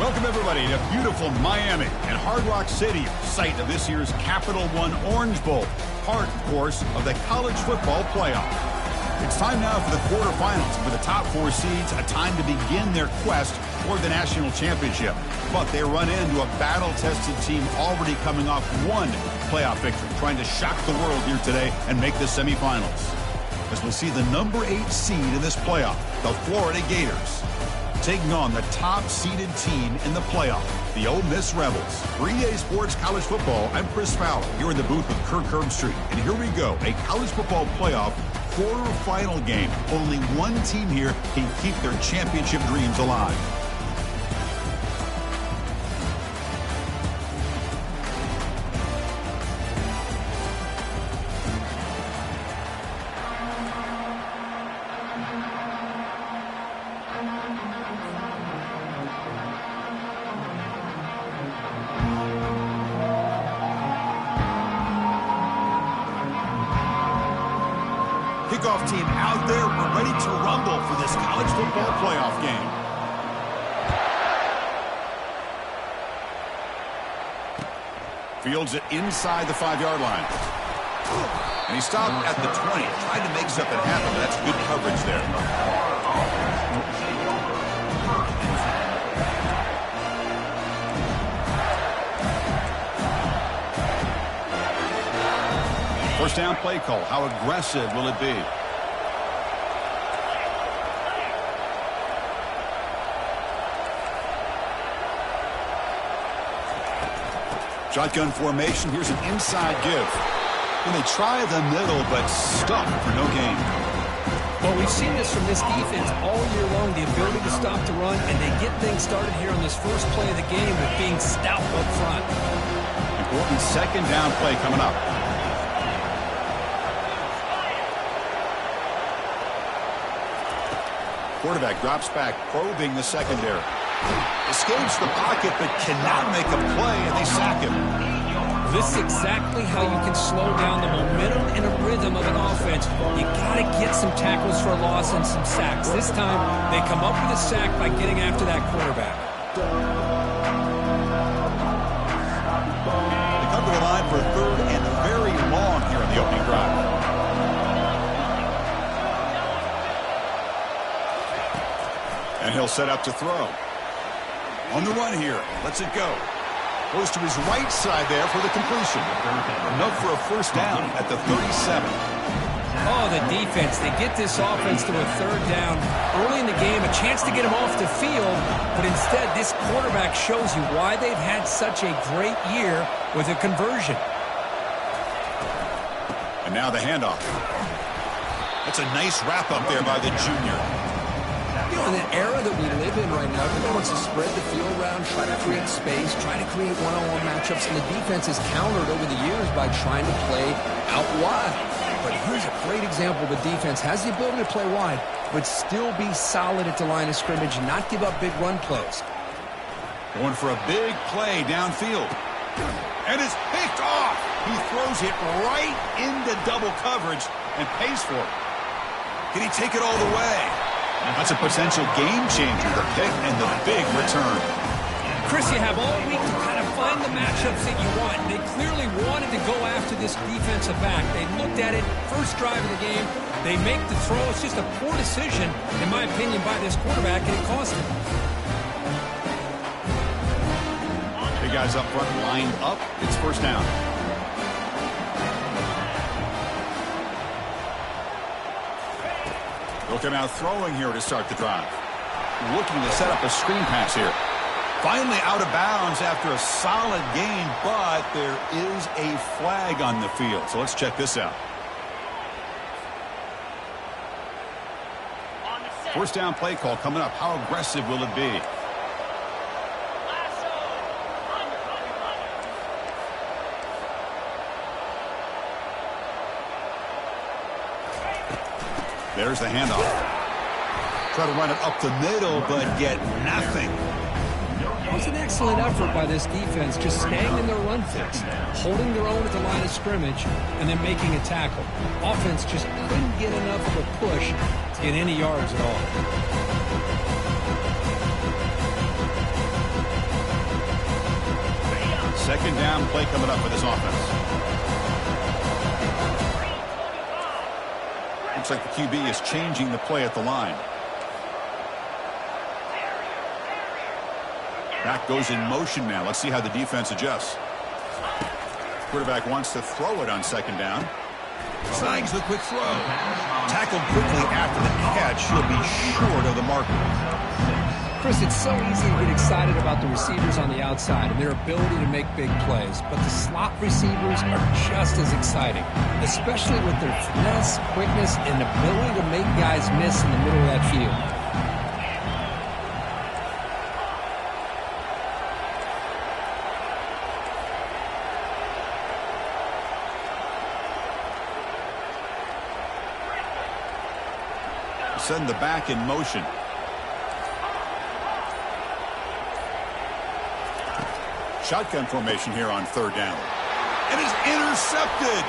Welcome, everybody, to beautiful Miami and Hard Rock Stadium, site of this year's Capital One Orange Bowl, part, of course, of the college football playoff. It's time now for the quarterfinals. For the top four seeds, a time to begin their quest toward the national championship. But they run into a battle-tested team already coming off one playoff victory, trying to shock the world here today and make the semifinals. As we'll see the number 8 seed in this playoff, the Florida Gators, taking on the top-seeded team in the playoff, the Ole Miss Rebels. 3-Day Sports College Football, I'm Chris Fowler, here in the booth with Kirk Herbstreit. And here we go, a college football playoff quarterfinal game. Only one team here can keep their championship dreams alive. Kickoff team out there. We're ready to rumble for this college football playoff game. Fields it inside the 5-yard line. And he stopped at the 20. Tried to make something happen, but that's good coverage there. First down play call. How aggressive will it be? Shotgun formation. Here's an inside give. And they try the middle, but stuck for no gain. Well, we've seen this from this defense all year long, the ability to stop the run, and they get things started here on this first play of the game with being stout up front. Important second down play coming up. Quarterback drops back, probing the secondary. Escapes the pocket, but cannot make a play, and they sack him. This is exactly how you can slow down the momentum and a rhythm of an offense. You got to get some tackles for a loss and some sacks. This time, they come up with a sack by getting after that quarterback. They come to the line for a third and very long here in the opening drive. And he'll set up to throw. On the run here. Lets it go. Goes to his right side there for the completion. Enough for a first down at the 37. Oh, the defense. They get this offense to a third down. Early in the game, a chance to get him off the field. But instead, this quarterback shows you why they've had such a great year with a conversion. And now the handoff. That's a nice wrap up there by the junior. You know, in the era that we live in right now, everyone wants to spread the field around, try to create space, try to create one-on-one matchups, and the defense has countered over the years by trying to play out wide. But here's a great example. The defense has the ability to play wide, but still be solid at the line of scrimmage, not give up big run plays. Going for a big play downfield. And it's picked off. He throws it right into double coverage and pays for it. Can he take it all the way? That's a potential game changer, the pick and the big return. Chris, you have all week to kind of find the matchups that you want. They clearly wanted to go after this defensive back. They looked at it, first drive of the game. They make the throw. It's just a poor decision, in my opinion, by this quarterback, and it cost him. Big guys up front lined up. It's first down. They'll come out throwing here to start the drive. Looking to set up a screen pass here. Finally out of bounds after a solid gain, but there is a flag on the field. So let's check this out. First down play call coming up. How aggressive will it be? There's the handoff. Try to run it up the middle, but get nothing. It was an excellent effort by this defense, just staying in their run fix, holding their own at the line of scrimmage, and then making a tackle. Offense just couldn't get enough of a push to get any yards at all. Second down play coming up for this offense. Looks like the QB is changing the play at the line. Back goes in motion now. Let's see how the defense adjusts. Quarterback wants to throw it on second down. Signs the quick throw. Tackled quickly after the catch. He'll be short of the marker. Chris, it's so easy to get excited about the receivers on the outside and their ability to make big plays, but the slot receivers are just as exciting, especially with their finesse, quickness, and ability to make guys miss in the middle of that field. Send the back in motion. Shotgun formation here on third down. It is intercepted.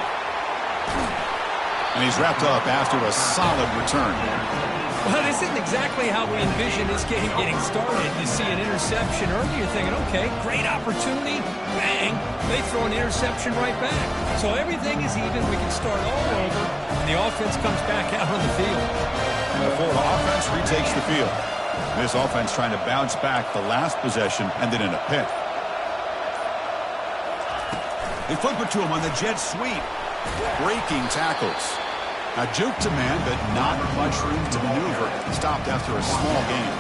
And he's wrapped up after a solid return. Well, this isn't exactly how we envision this game getting started. You see an interception early, you're thinking, okay, great opportunity. Bang, they throw an interception right back. So everything is even. We can start all over, and the offense comes back out on the field. The Florida offense retakes the field. This offense trying to bounce back the last possession, ended in a pick. They flip it to him on the jet sweep. Breaking tackles. Now juke to man, but not much room to maneuver. Stopped after a small gain.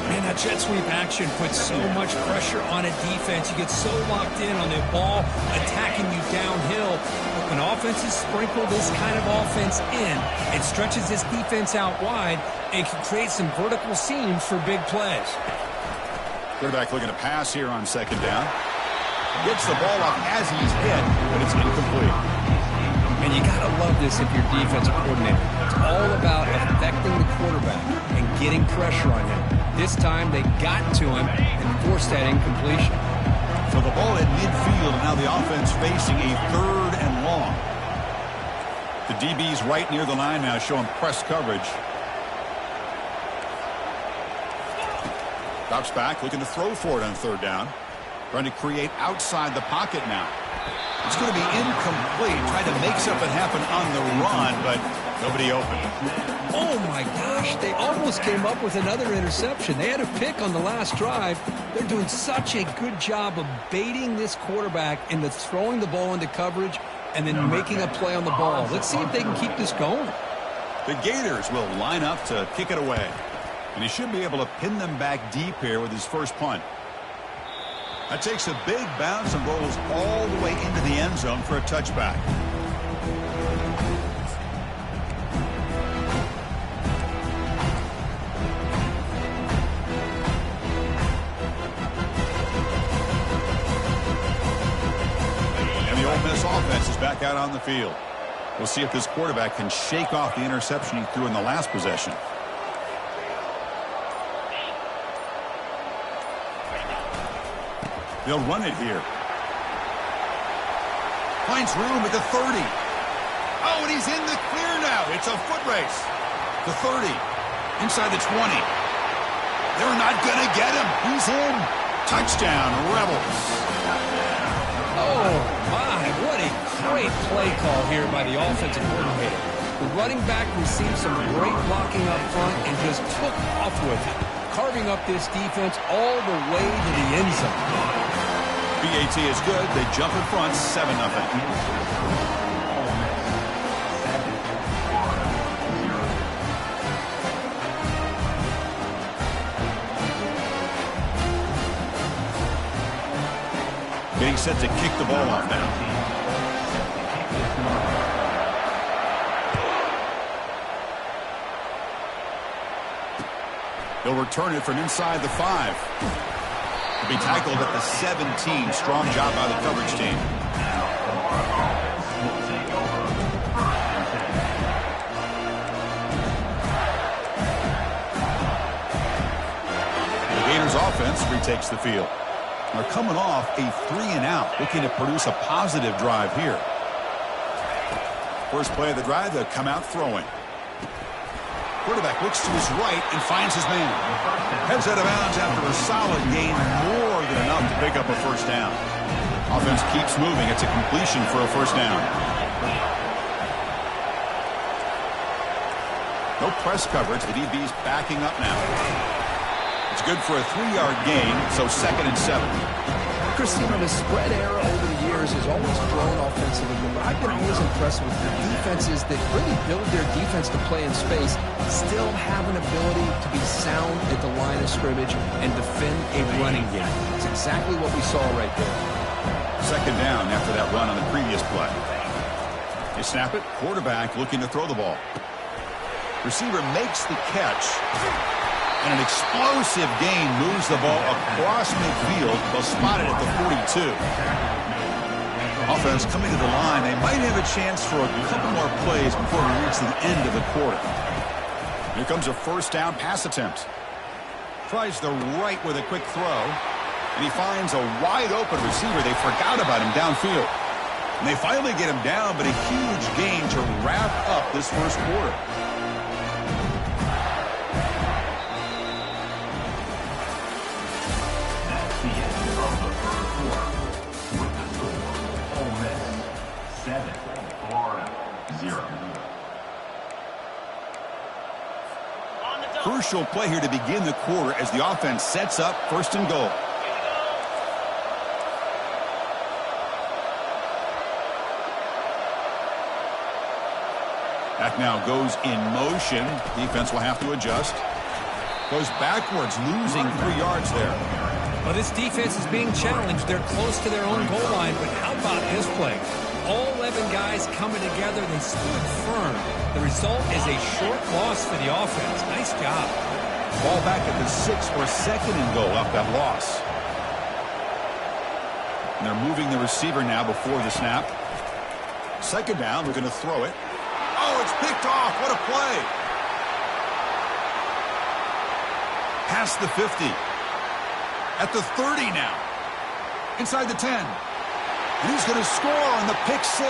Man, that jet sweep action puts so much pressure on a defense. You get so locked in on the ball attacking you downhill. When offenses sprinkle this kind of offense in, it stretches this defense out wide and can create some vertical seams for big plays. Quarterback looking to pass here on second down. Gets the ball off as he's hit, but it's incomplete. And you got to love this if you're defensive coordinator. It's all about affecting the quarterback and getting pressure on him. This time they got to him and forced that incompletion. So the ball at midfield, and now the offense facing a third and long. The DB's right near the line now, showing press coverage. Drops back, looking to throw for it on third down. Trying to create outside the pocket now. It's going to be incomplete. Trying to make something happen on the run, but nobody open. Oh, my gosh. They almost came up with another interception. They had a pick on the last drive. They're doing such a good job of baiting this quarterback into throwing the ball into coverage and then making a play on the ball. Let's see if they can keep this going. The Gators will line up to kick it away. And he should be able to pin them back deep here with his first punt. That takes a big bounce and rolls all the way into the end zone for a touchback. And the Ole Miss offense is back out on the field. We'll see if this quarterback can shake off the interception he threw in the last possession. They'll run it here. Finds room at the 30. Oh, and he's in the clear now. It's a foot race. The 30. Inside the 20. They're not going to get him. He's in. Touchdown, Rebels. Oh, my. What a great play call here by the offensive coordinator. The running back received some great blocking up front and just took off with it, carving up this defense all the way to the end zone. BAT is good. They jump in front, 7-0. Getting set to kick the ball off now. They'll return it from inside the 5. Be tackled at the 17. Strong job by the coverage team. The Gators offense retakes the field. They're coming off a 3-and-out, looking to produce a positive drive here. First play of the drive, they'll come out throwing. Quarterback looks to his right and finds his man. Heads out of bounds after a solid gain, more than enough to pick up a first down. Offense keeps moving. It's a completion for a first down. No press coverage. The DB's backing up now. It's good for a 3-yard gain, so 2nd and 7. Chris, you know, the spread era over the years has always grown offensively, but I've been always impressed with the defenses that really build their defense to play in space, still have an ability to be sound at the line of scrimmage and defend a running game. It's exactly what we saw right there. 2nd down after that run on the previous play. They snap it. Quarterback looking to throw the ball. Receiver makes the catch. And an explosive gain moves the ball across midfield. They'll spot it at the 42. Offense coming to the line. They might have a chance for a couple more plays before we reach the end of the quarter. Here comes a first down pass attempt. Tries the right with a quick throw. And he finds a wide open receiver. They forgot about him downfield. And they finally get him down, but a huge gain to wrap up this first quarter. Crucial play here to begin the quarter as the offense sets up 1st and goal. Back now goes in motion. Defense will have to adjust. Goes backwards, losing 3 yards there. Well, this defense is being challenged. They're close to their own goal line, but how about this play? All 11 guys coming together. They stood firm. The result is a short loss for the offense. Nice job. Ball back at the 6 or 2nd and goal off that loss. And they're moving the receiver now before the snap. 2nd down. They're going to throw it. Oh, it's picked off. What a play. Past the 50. At the 30 now. Inside the 10. And he's going to score on the pick 6.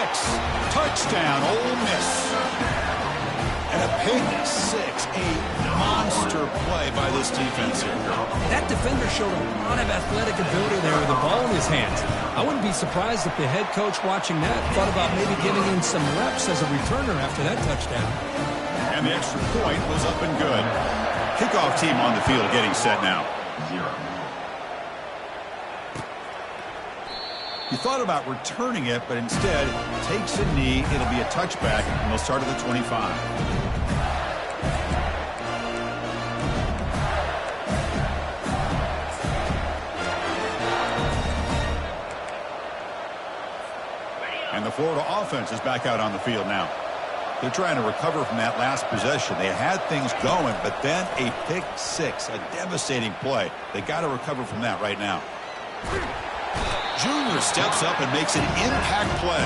Touchdown, Ole Miss. And a pick 6. A monster play by this defense here. That defender showed a lot of athletic ability there with the ball in his hands. I wouldn't be surprised if the head coach watching that thought about maybe giving him some reps as a returner after that touchdown. And the extra point was up and good. Kickoff team on the field getting set now. He thought about returning it, but instead takes a knee. It'll be a touchback, and they'll start at the 25. And the Florida offense is back out on the field now. They're trying to recover from that last possession. They had things going, but then a pick 6, a devastating play. They got to recover from that right now. Junior steps up and makes an impact play.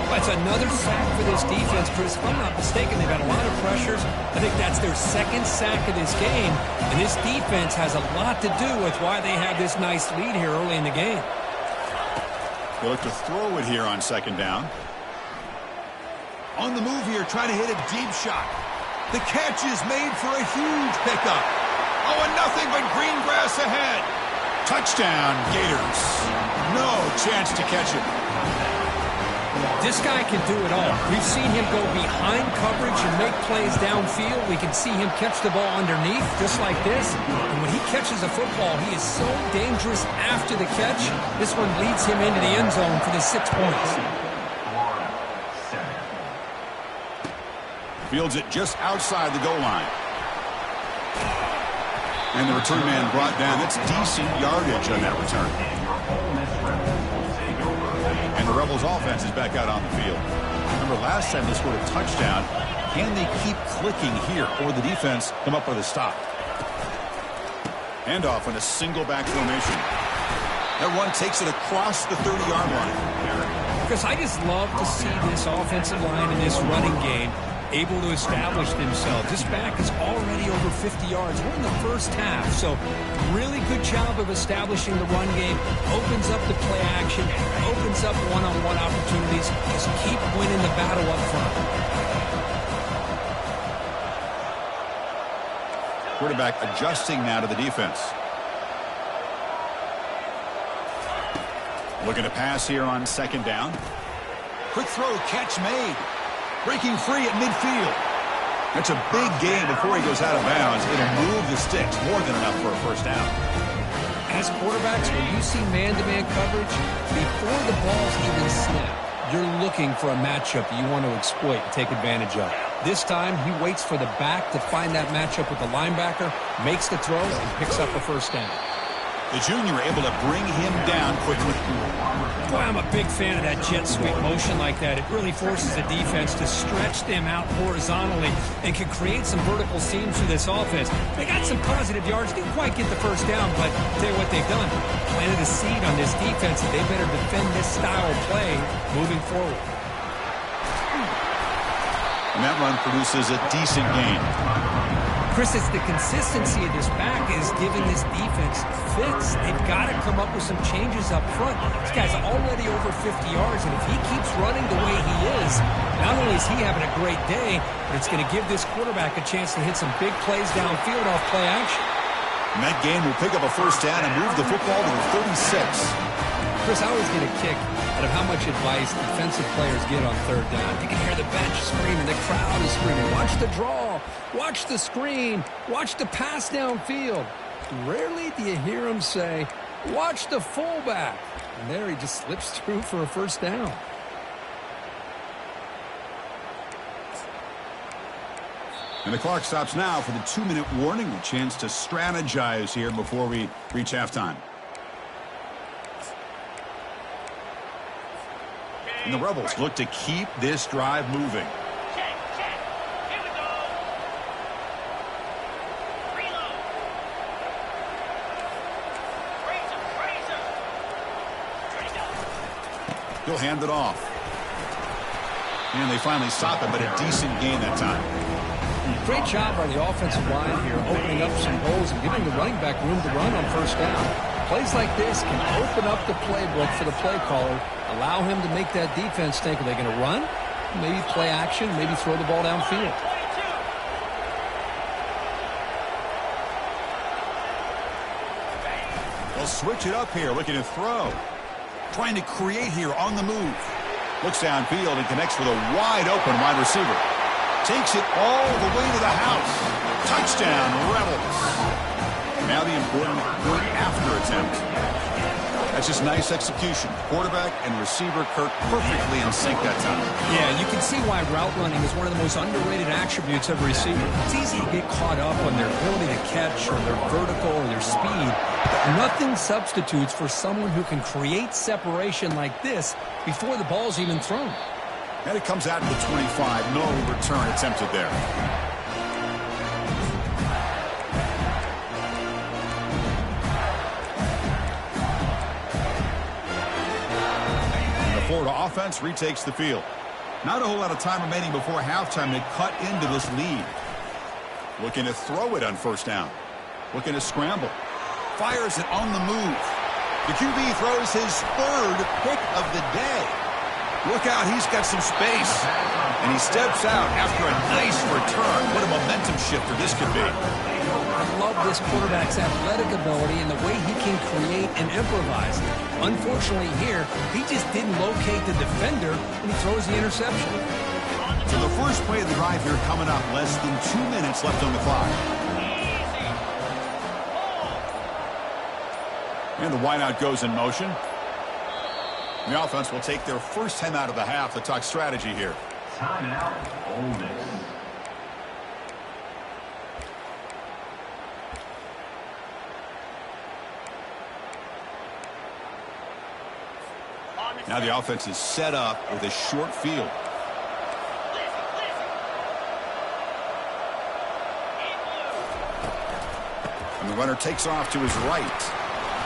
That's another sack for this defense, Chris. If I'm not mistaken, they've had a lot of pressures. I think that's their 2nd sack of this game. And this defense has a lot to do with why they have this nice lead here early in the game. They look to throw it here on 2nd down. On the move here, trying to hit a deep shot. The catch is made for a huge pickup. Oh, and nothing but green grass ahead. Touchdown, Gators. No chance to catch it. This guy can do it all. We've seen him go behind coverage and make plays downfield. We can see him catch the ball underneath, just like this. And when he catches a football, he is so dangerous after the catch. This one leads him into the end zone for the 6 points. Fields it just outside the goal line. And the return man brought down. That's decent yardage on that return. And the Rebels offense is back out on the field. Remember last time they scored a touchdown. Can they keep clicking here, or the defense come up with a stop? Handoff in a single back formation. That run takes it across the 30-yard line. Chris, I just love to see this offensive line in this running game able to establish themselves. This back is already over 50 yards. We're in the first half, so really good job of establishing the run game. Opens up the play action, opens up one-on-one opportunities. Just keep winning the battle up front. Looking to pass here on second down. Quick throw, catch made. Breaking free at midfield. That's a big gain before he goes out of bounds. It'll move the sticks, more than enough for a first down. As quarterbacks, when you see man-to-man coverage, before the ball's even snapped, you're looking for a matchup you want to exploit and take advantage of. This time, he waits for the back to find that matchup with the linebacker, makes the throw, and picks up a first down. The junior able to bring him down quickly. Boy, I'm a big fan of that jet sweep motion like that. It really forces the defense to stretch them out horizontally and can create some vertical seams through this offense. They got some positive yards, didn't quite get the first down, but I'll tell you what they've done. Planted a seed on this defense, and they better defend this style of play moving forward. And that run produces a decent gain. Chris, it's the consistency of this back is giving this defense fits. They've got to come up with some changes up front. This guy's already over 50 yards, and if he keeps running the way he is, not only is he having a great day, but it's going to give this quarterback a chance to hit some big plays downfield off play action. And that gain will pick up a first down and move the football to the 36. Chris, I always get a kick out of how much advice defensive players get on third down. You can hear the bench screaming, the crowd is screaming, watch the draw, watch the screen, watch the pass downfield. Rarely do you hear them say, watch the fullback. And there he just slips through for a first down. And the clock stops now for the 2-minute warning, a chance to strategize here before we reach halftime. And the Rebels look to keep this drive moving. Check. Here we go. Reload. Razor. Ready to go. He'll hand it off. And they finally stop it, but a decent gain that time. Great job by the offensive line here, opening up some holes and giving the running back room to run on first down. Plays like this can open up the playbook for the play caller, allow him to make that defense think, are they going to run? Maybe play action, maybe throw the ball downfield. They'll switch it up here, looking to throw. Trying to create here on the move. Looks downfield and connects with a wide-open wide receiver. Takes it all the way to the house. Touchdown, Rebels. Now the important point after attempt. That's just nice execution. Quarterback and receiver Kirk perfectly in sync that time. Yeah, you can see why route running is one of the most underrated attributes of a receiver. It's easy to get caught up on their ability to catch or their vertical or their speed. But nothing substitutes for someone who can create separation like this before the ball's even thrown. And it comes out to the 25. No return attempted there. The Florida offense retakes the field. Not a whole lot of time remaining before halftime to cut into this lead. Looking to throw it on first down. Looking to scramble. Fires it on the move. The QB throws his third pick of the day. Look out, he's got some space. And he steps out after a nice return. What a momentum shifter this could be. I love this quarterback's athletic ability and the way he can create and improvise. Unfortunately here, he just didn't locate the defender when he throws the interception. So the first play of the drive here coming up. Less than 2 minutes left on the clock. And the wideout goes in motion. The offense will take their first time out of the half to talk strategy here. Timeout, Ole Miss. Now the offense is set up with a short field. And the runner takes off to his right.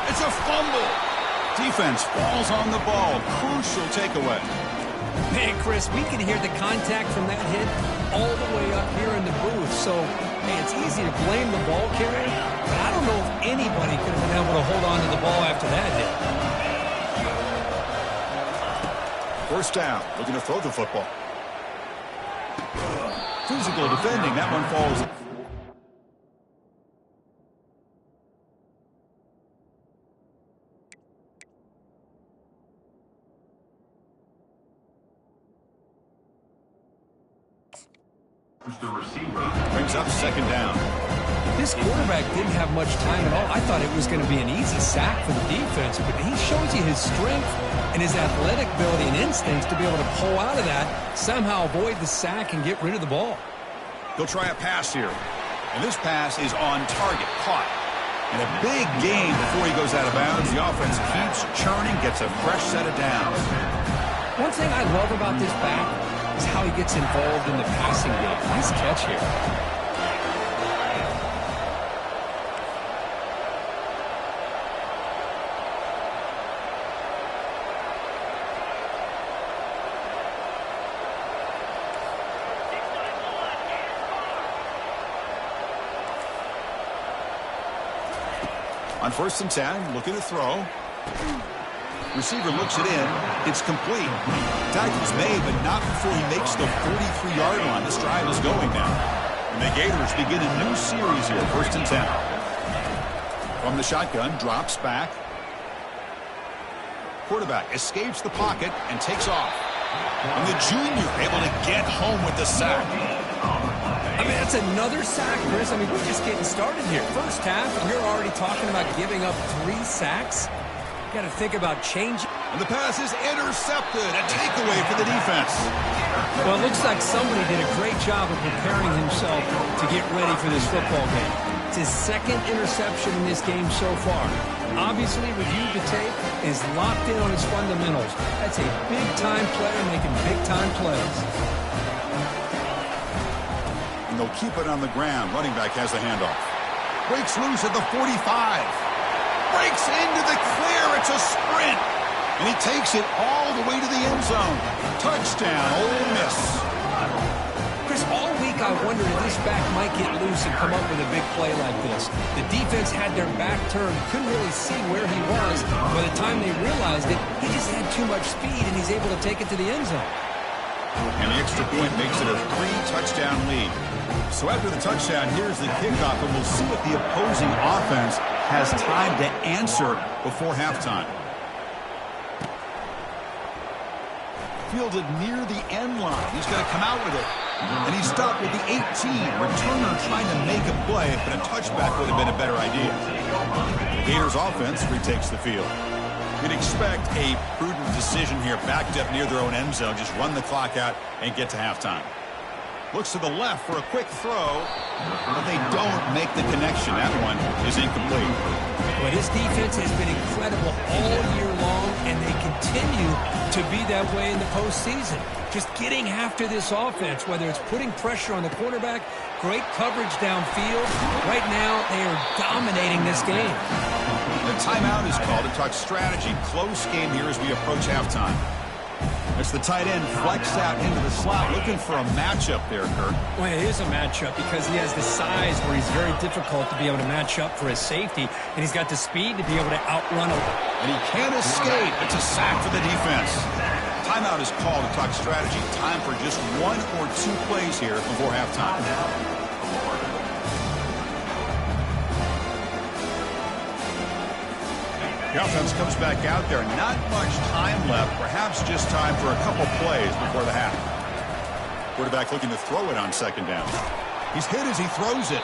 It's a fumble. Defense falls on the ball. Crucial takeaway. Man, Chris, we can hear the contact from that hit all the way up here in the booth. So, man, it's easy to blame the ball carrier, but I don't know if anybody could have been able to hold on to the ball after that hit. First down, looking to throw the football. Physical defending. That one falls. The receiver. Brings up second down. This quarterback didn't have much time at all. I thought it was going to be an easy sack for the defense, but he shows you his strength and his athletic ability and instincts to be able to pull out of that, somehow avoid the sack and get rid of the ball. He'll try a pass here. And this pass is on target, caught. And a big gain before he goes out of bounds. The offense keeps churning, gets a fresh set of downs. One thing I love about this back is how he gets involved in the passing game. Nice catch here. On 1st and 10, looking to throw. Receiver looks it in. It's complete. Tackle's made, but not before he makes the 43-yard line. This drive is going now. And the Gators begin a new series here, 1st and 10. From the shotgun, drops back. Quarterback escapes the pocket and takes off. And the junior able to get home with the sack. I mean, that's another sack, Chris. I mean, we're just getting started here. First half, and you're already talking about giving up 3 sacks. You got to think about changing. And the pass is intercepted. A takeaway for the defense. Well, it looks like somebody did a great job of preparing himself to get ready for this football game. It's his 2nd interception in this game so far. Obviously, reviewed the tape, is locked in on his fundamentals. That's a big-time player making big-time plays. And they'll keep it on the ground. Running back has the handoff. Breaks loose at the 45. Breaks into the clear. It's a sprint. And he takes it all the way to the end zone. Touchdown, Ole Miss. Chris, all week I wondered if this back might get loose and come up with a big play like this. The defense had their back turned, couldn't really see where he was. By the time they realized it, he just had too much speed, and he's able to take it to the end zone. And the extra point makes it a 3-touchdown lead. So after the touchdown, here's the kickoff, and we'll see if the opposing offense has time to answer before halftime. Fielded near the end line. He's going to come out with it. And he's stopped with the 18. Returner trying to make a play, but a touchback would have been a better idea. The Gators offense retakes the field. You'd expect a prudent decision here, backed up near their own end zone. Just run the clock out and get to halftime. Looks to the left for a quick throw, but they don't make the connection. That one is incomplete. But his defense has been incredible all year long, and they continue to be that way in the postseason. Just getting after this offense, whether it's putting pressure on the quarterback, great coverage downfield. Right now, they are dominating this game. The timeout is called to talk strategy. Close game here as we approach halftime. As the tight end flex out into the slot, looking for a matchup there, Kirk. Well, it is a matchup because he has the size where he's very difficult to be able to match up for his safety, and he's got the speed to be able to outrun him. And he can't escape. It's a sack for the defense. Timeout is called to talk strategy. Time for just 1 or 2 plays here before halftime. The offense comes back out there. Not much time left. Perhaps just time for a couple plays before the half. Quarterback looking to throw it on 2nd down. He's hit as he throws it.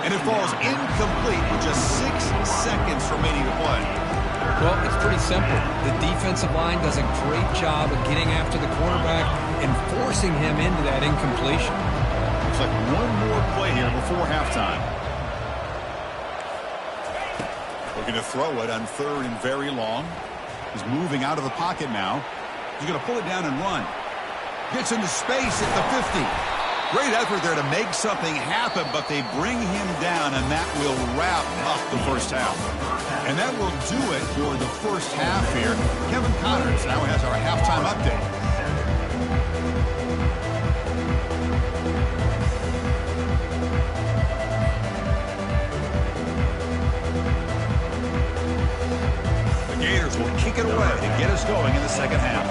And it falls incomplete with just 6 seconds remaining to play. Well, it's pretty simple. The defensive line does a great job of getting after the quarterback and forcing him into that incompletion. Looks like 1 more play here before halftime. Looking to throw it on 3rd and very long. He's moving out of the pocket now. He's going to pull it down and run. Gets into space at the 50. Great effort there to make something happen, but they bring him down, and that will wrap up the first half. And that will do it for the first half here. Kevin Connors now has our halftime update. Gators will kick it away to get us going in the second half.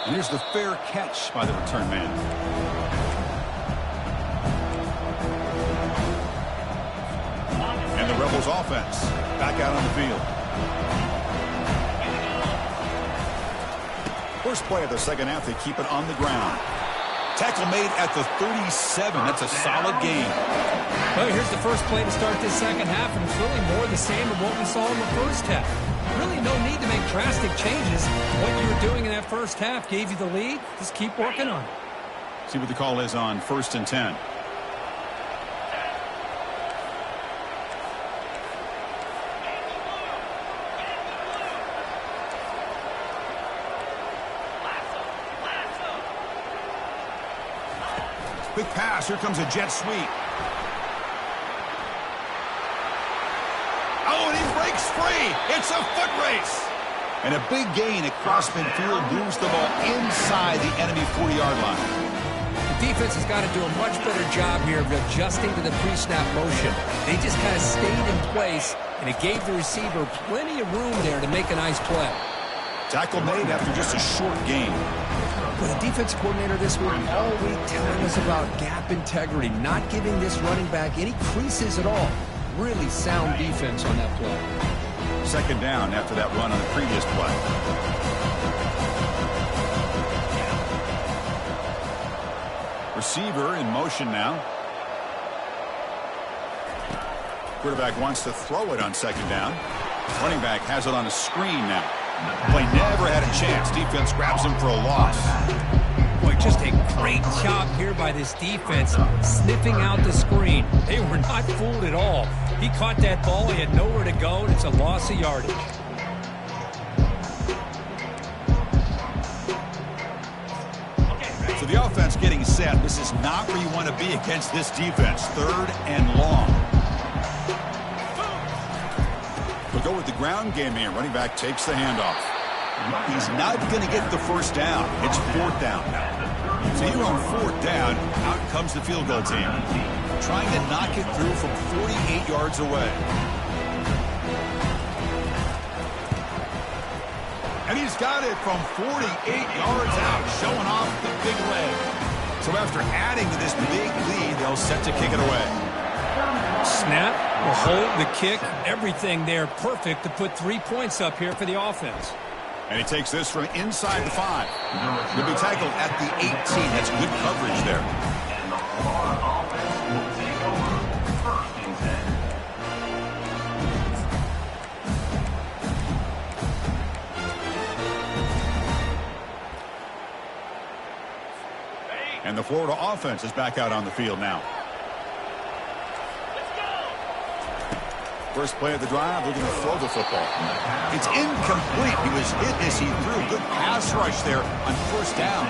Here's the fair catch by the return man. And the Rebels offense back out on the field. First play of the second half, they keep it on the ground. Tackle made at the 37. That's a solid gain. Well, here's the first play to start this second half, and it's really more the same of what we saw in the first half. Really no need to make drastic changes. What you were doing in that first half gave you the lead. Just keep working on it. See what the call is on 1st and 10. Big pass. Here comes a jet sweep. Oh, and he breaks free. It's a foot race. And a big gain across midfield moves the ball inside the enemy 40-yard line. The defense has got to do a much better job here of adjusting to the pre-snap motion. They just kind of stayed in place, and it gave the receiver plenty of room there to make a nice play. Tackle made after just a short gain. Well, the defense coordinator this week all week telling us about gap integrity, not giving this running back any creases at all. Really sound defense on that play. Second down after that run on the previous play. Receiver in motion now. Quarterback wants to throw it on second down. Running back has it on a screen now. Play never had a chance. Defense grabs him for a loss. Boy, just a great job here by this defense, sniffing out the screen. They were not fooled at all. He caught that ball. He had nowhere to go, and it's a loss of yardage. So the offense getting set. This is not where you want to be against this defense. 3rd and long. We'll go with the ground game here. Running back takes the handoff. He's not going to get the first down. It's 4th down now. So here on 4th down, out comes the field goal team. Trying to knock it through from 48 yards away. And he's got it from 48 yards out, showing off the big leg. So after adding to this big lead, they'll set to kick it away. Snap, the hold, the kick, everything there perfect to put 3 points up here for the offense. And he takes this from inside the 5. He'll be tackled at the 18. That's good coverage there. And the Florida offense will take over 1st and 10. And the Florida offense is back out on the field now. First play of the drive, looking to throw the football. It's incomplete. He was hit as he threw. Good pass rush there on 1st down.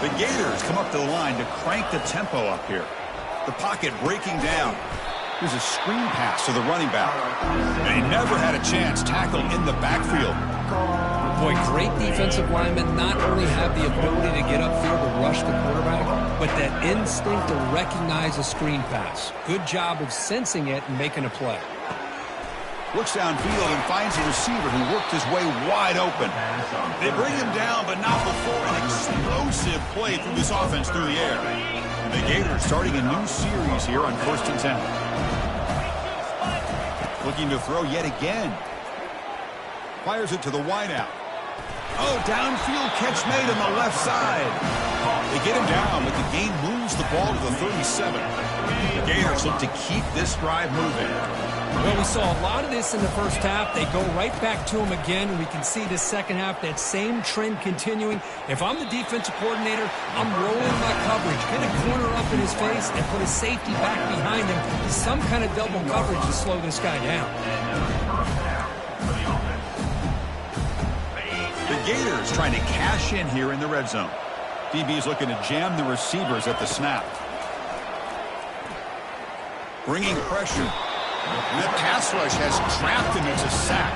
The Gators come up to the line to crank the tempo up here. The pocket breaking down. Here's a screen pass to the running back. And he never had a chance. Tackle in the backfield. Boy, great defensive linemen not only have the ability to get upfield and rush the quarterback, but that instinct to recognize a screen pass. Good job of sensing it and making a play. Looks downfield and finds a receiver who worked his way wide open. They bring him down, but not before an explosive play through this offense through the air. And the Gators starting a new series here on 1st and 10. Looking to throw yet again. Fires it to the wideout. Oh, downfield catch made on the left side. They get him down, but the gain moves the ball to the 37. The Gators look to keep this drive moving. Well, we saw a lot of this in the first half. They go right back to him again, and we can see the second half, that same trend continuing. If I'm the defensive coordinator, I'm rolling my coverage, get a corner up in his face, and put a safety back behind him. Some kind of double coverage to slow this guy down. The Gators trying to cash in here in the red zone. DB is looking to jam the receivers at the snap. Bringing pressure. And that pass rush has trapped him. It's a sack.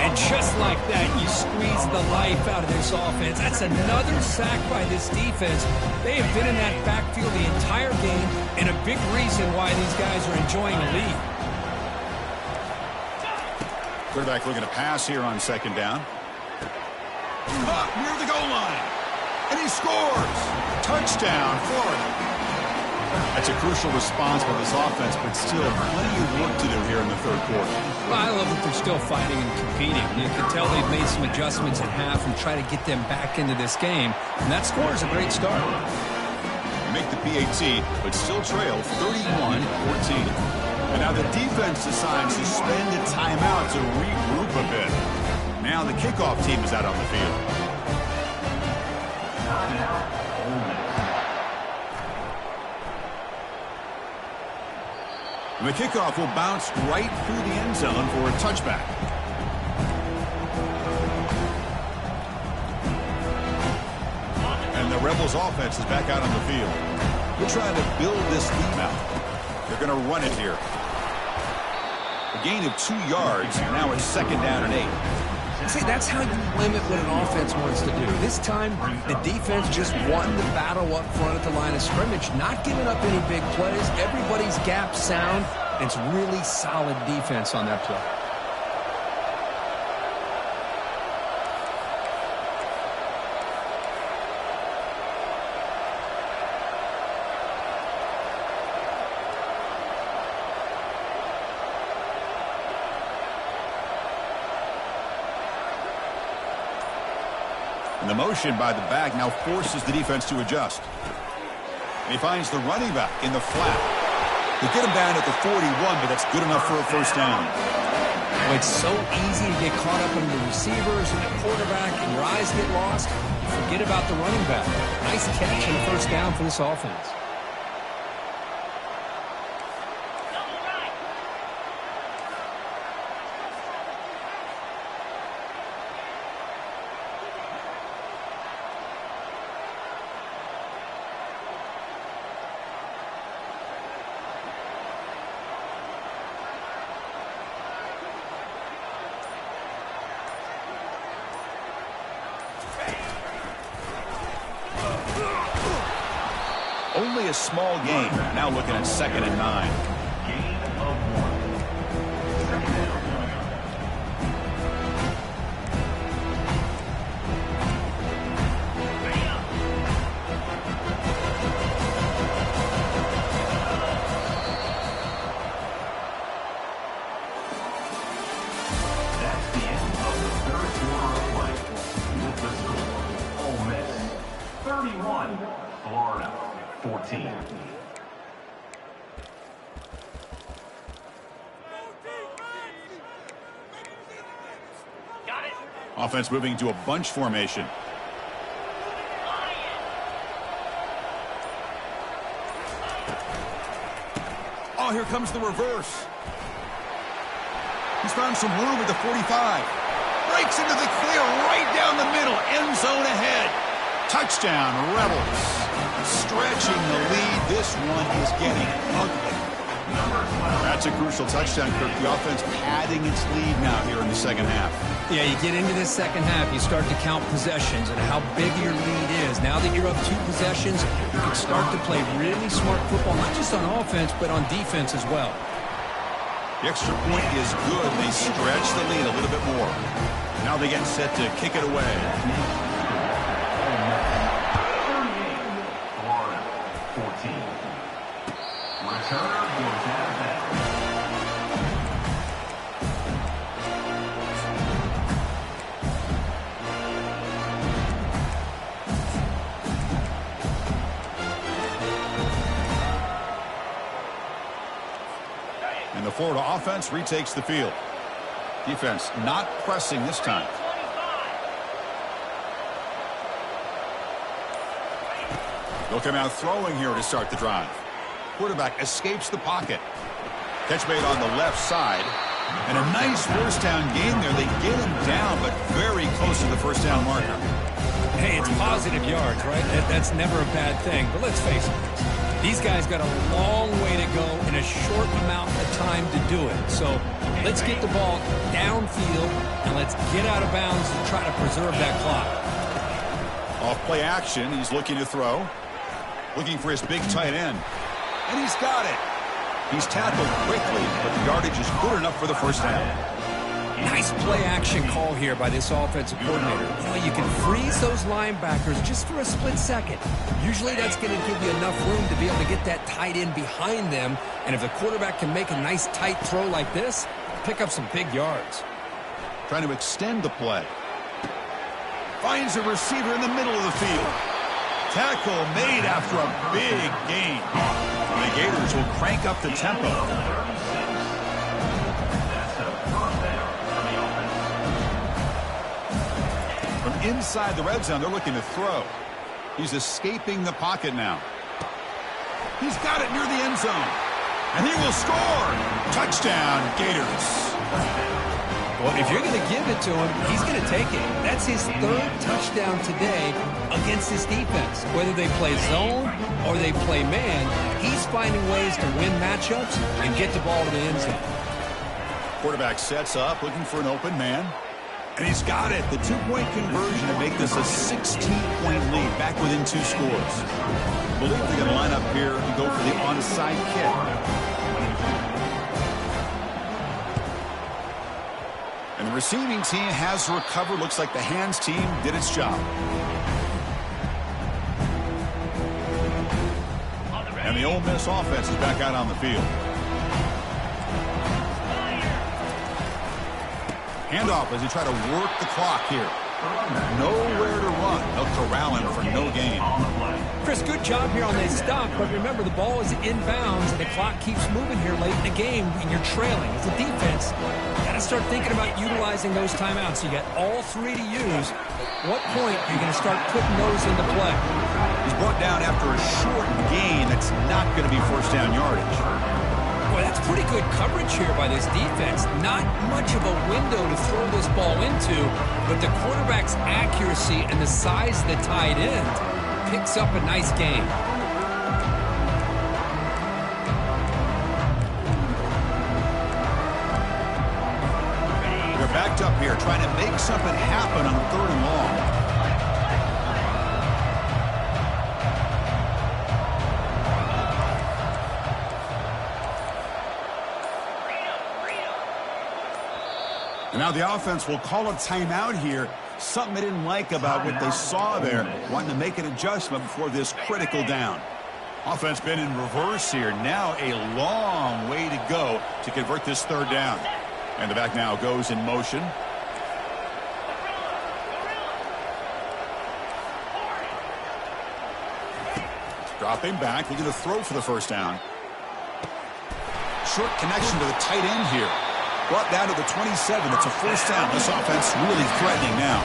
And just like that, you squeeze the life out of this offense. That's another sack by this defense. They have been in that backfield the entire game, and a big reason why these guys are enjoying a lead. Quarterback looking to pass here on 2nd down. Caught near the goal line. And he scores! Touchdown, Florida. That's a crucial response by this offense, but still plenty of work to do here in the third quarter. Well, I love that they're still fighting and competing. You can tell they've made some adjustments at half and try to get them back into this game. And that score is a great start. They make the PAT, but still trail 31-14. And now the defense decides to spend a timeout to regroup a bit. Now the kickoff team is out on the field. And the kickoff will bounce right through the end zone for a touchback. And the Rebels offense is back out on the field. They're trying to build this lead out. They're going to run it here. A gain of 2 yards. Now it's 2nd down and 8. See, that's how you limit what an offense wants to do. This time, the defense just won the battle up front at the line of scrimmage, not giving up any big plays. Everybody's gap sound. It's really solid defense on that play. And the motion by the back now forces the defense to adjust. And he finds the running back in the flat. They get him down at the 41, but that's good enough for a first down. Well, it's so easy to get caught up in the receivers and the quarterback, and your eyes get lost. Forget about the running back. Nice catch and a first down for this offense. Only a small gain. Now looking at 2nd and 9. Gain of 1. 2nd down. That's the end of the third quarter of play. With the score, Ole Miss 31, Florida 14. Got it. Offense moving to a bunch formation. Oh, here comes the reverse. He's found some room at the 45. Breaks into the clear right down the middle. End zone ahead. Touchdown, Rebels. Stretching the lead. This one is getting ugly. That's a crucial touchdown, Kirk. The offense padding its lead now here in the second half. Yeah, you get into this second half, you start to count possessions and how big your lead is. Now that you're up 2 possessions, you can start to play really smart football, not just on offense, but on defense as well. The extra point is good. They stretch the lead a little bit more. Now they get set to kick it away. 38, Florida 14. Returner goes out of bounds. And the Florida offense retakes the field. Defense not pressing this time. They'll come out throwing here to start the drive. Quarterback escapes the pocket. Catch made on the left side. And a nice first down gain there. They get him down, but very close to the first down marker. Hey, it's positive yards, right? That's never a bad thing. But let's face it, these guys got a long way to go in a short amount of time to do it. So let's get the ball downfield, and let's get out of bounds and try to preserve that clock. Off play action. He's looking to throw. Looking for his big tight end. And he's got it. He's tackled quickly, but the yardage is good enough for the first down. Nice play action call here by this offensive coordinator. You know, you can freeze those linebackers just for a split second. Usually that's going to give you enough room to be able to get that tight end behind them. And if the quarterback can make a nice tight throw like this, pick up some big yards. Trying to extend the play. Finds a receiver in the middle of the field. Tackle made after a big gain. The Gators will crank up the tempo. From inside the red zone, they're looking to throw. He's escaping the pocket now. He's got it near the end zone. And he will score. Touchdown, Gators. Well, if you're going to give it to him, he's going to take it. That's his third touchdown today against this defense. Whether they play zone or they play man, he's finding ways to win matchups and get the ball to the end zone. Quarterback sets up, looking for an open man. And he's got it. The two-point conversion to make this a 16-point lead, back within 2 scores. I believe they're going to line up here and go for the onside kick. And the receiving team has recovered. Looks like the hands team did its job. And the Ole Miss offense is back out on the field. Handoff as he try to work the clock here. Nowhere to run. They'll corral him for no gain. Chris, good job here on this stop, but remember the ball is inbounds and the clock keeps moving here late in the game and you're trailing. As a defense, you got to start thinking about utilizing those timeouts. You got all 3 to use. At what point are you going to start putting those into play? He's brought down after a short gain that's not going to be first down yardage. Boy, that's pretty good coverage here by this defense. Not much of a window to throw this ball into, but the quarterback's accuracy and the size of the tight end picks up a nice game. They're backed up here, trying to make something happen on 3rd and long. And now the offense will call a timeout here. Something they didn't like about what they saw there. Wanting to make an adjustment before this critical down. Offense been in reverse here. Now a long way to go to convert this 3rd down. And the back now goes in motion. Dropping back, looking to throw for the first down. Short connection to the tight end here. Brought down to the 27. It's a first down. This offense really threatening now.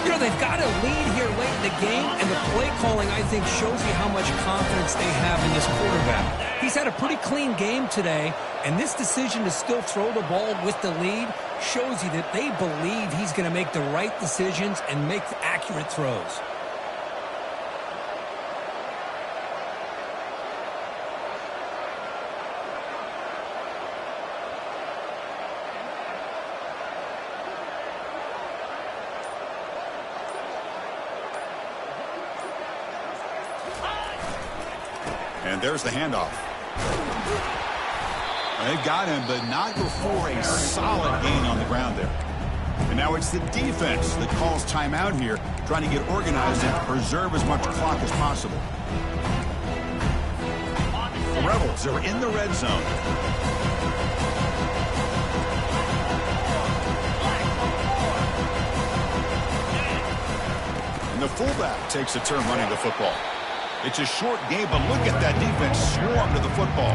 You know, they've got a lead here late in the game, and the play calling, I think, shows you how much confidence they have in this quarterback. He's had a pretty clean game today, and this decision to still throw the ball with the lead shows you that they believe he's going to make the right decisions and make accurate throws. And there's the handoff. They got him, but not before a solid gain on the ground there. And now it's the defense that calls timeout here, trying to get organized and preserve as much clock as possible. The Rebels are in the red zone. And the fullback takes a turn running the football. It's a short game, but look at that defense swarm to the football.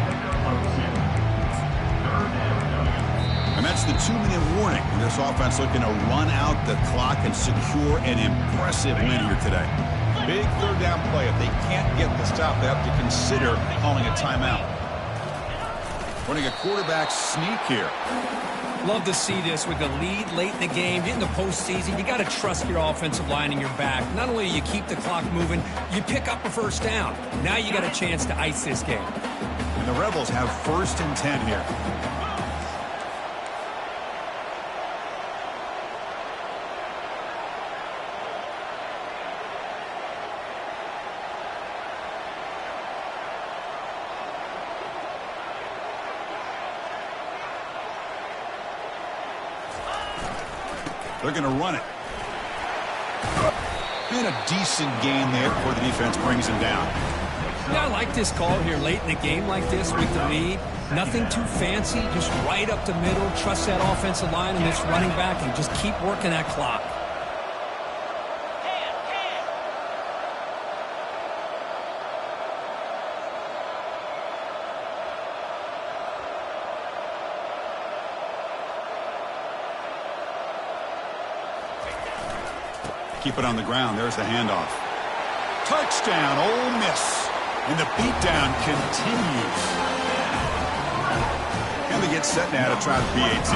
And that's the 2-minute warning. And this offense looking to run out the clock and secure an impressive win here today. Big 3rd down play. If they can't get the stop, they have to consider calling a timeout. Running a quarterback sneak here. Love to see this with the lead late in the game. In the postseason, you got to trust your offensive line in your back. Not only do you keep the clock moving, you pick up a first down. Now you got a chance to ice this game. And the Rebels have 1st and 10 here. They're going to run it. And a decent gain there before the defense brings him down. Yeah, I like this call here late in the game like this with the lead. Nothing too fancy, just right up the middle. Trust that offensive line and this running back and just keep working that clock. Keep it on the ground. There's the handoff. Touchdown, Ole Miss. And the beatdown continues. And they get set now to try the PAT.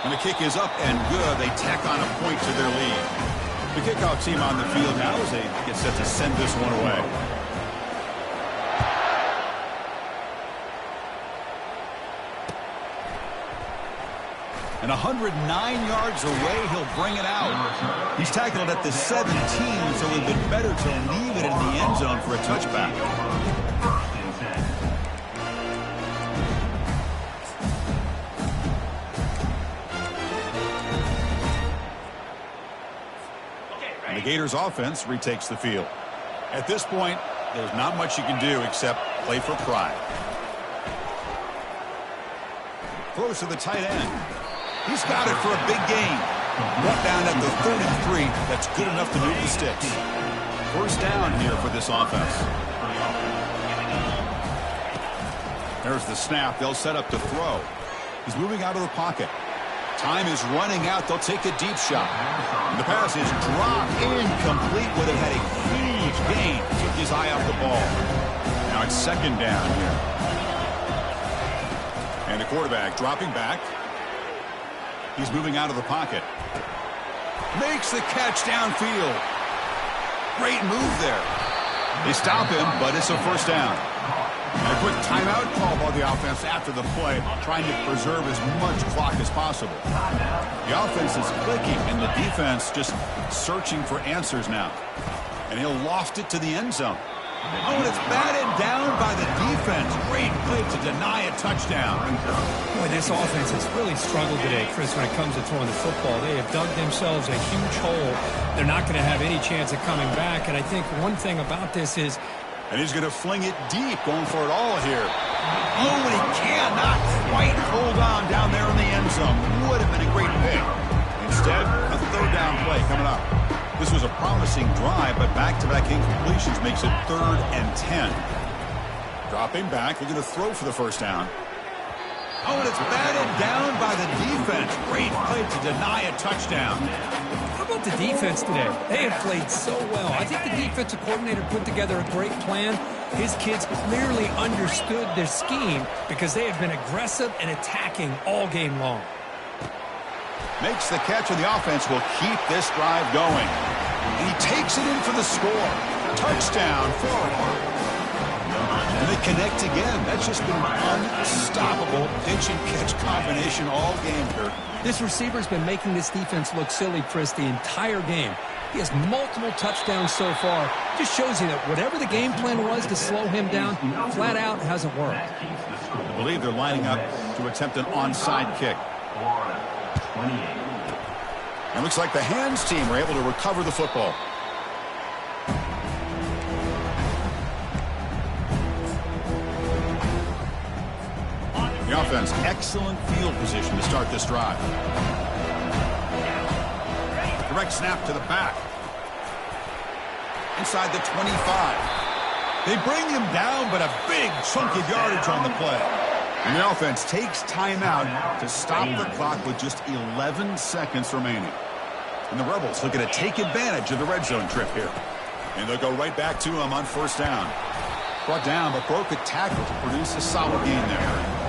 And the kick is up and good. They tack on a point to their lead. The kickoff team on the field now as they get set to send this one away. And 109 yards away, he'll bring it out. He's tackled at the 17, so it would have been better to leave it in the end zone for a touchback. And the Gators offense retakes the field. At this point, there's not much you can do except play for pride. Throws to the tight end. He's got it for a big gain. Brought down at the 33. That's good enough to move the sticks. First down here for this offense. There's the snap. They'll set up to throw. He's moving out of the pocket. Time is running out. They'll take a deep shot. And the pass is dropped incomplete. Would have had a huge gain. Took his eye off the ball. Now it's second down here. And the quarterback dropping back. He's moving out of the pocket. Makes the catch downfield. Great move there. They stop him, but it's a first down. And a quick timeout call by the offense after the play, trying to preserve as much clock as possible. The offense is clicking, and the defense just searching for answers now. And he'll loft it to the end zone. Oh, and it's batted down by the defense. Great play to deny a touchdown. Boy, this offense has really struggled today, Chris, when it comes to throwing the football. They have dug themselves a huge hole. They're not going to have any chance of coming back. And I think one thing about this is... And he's going to fling it deep, going for it all here. Oh, and he cannot quite hold on down there in the end zone. Would have been a great pick. Instead, a third down play coming up. This was a promising drive, but back-to-back incompletions makes it 3rd and 10. Dropping back, looking to throw for the first down. Oh, and it's batted down by the defense. Great play to deny a touchdown. How about the defense today? They have played so well. I think the defensive coordinator put together a great plan. His kids clearly understood their scheme because they have been aggressive and attacking all game long. Makes the catch, and the offense will keep this drive going. And he takes it in for the score. Touchdown, Florida. And they connect again. That's just been an unstoppable pitch and catch combination all game here. This receiver's been making this defense look silly, Chris, the entire game. He has multiple touchdowns so far. Just shows you that whatever the game plan was to slow him down, flat out hasn't worked. I believe they're lining up to attempt an onside kick. And it looks like the hands team were able to recover the football. The offense, excellent field position to start this drive. Direct snap to the back. Inside the 25. They bring him down, but a big chunk of yardage on the play. And the offense takes timeout to stop the clock with just 11 seconds remaining. And the Rebels looking to take advantage of the red zone trip here. And they'll go right back to him on first down. Brought down, but broke a tackle to produce a solid gain there.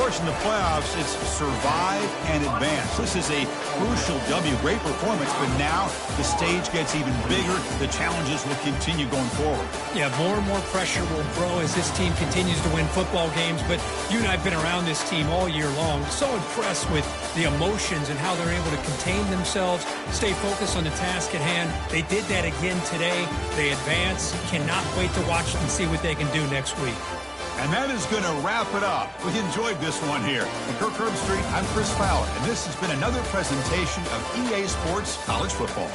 course, in the playoffs, it's survive and advance. This is a crucial W. Great performance, but now the stage gets even bigger. The challenges will continue going forward. Yeah, more and more pressure will grow as this team continues to win football games. But you and I have been around this team all year long. So impressed with the emotions and how they're able to contain themselves, stay focused on the task at hand. They did that again today. They advance. Cannot wait to watch and see what they can do next week. And that is going to wrap it up. We enjoyed this one here. From Kirk Herbstreit, I'm Chris Fowler, and this has been another presentation of EA Sports College Football.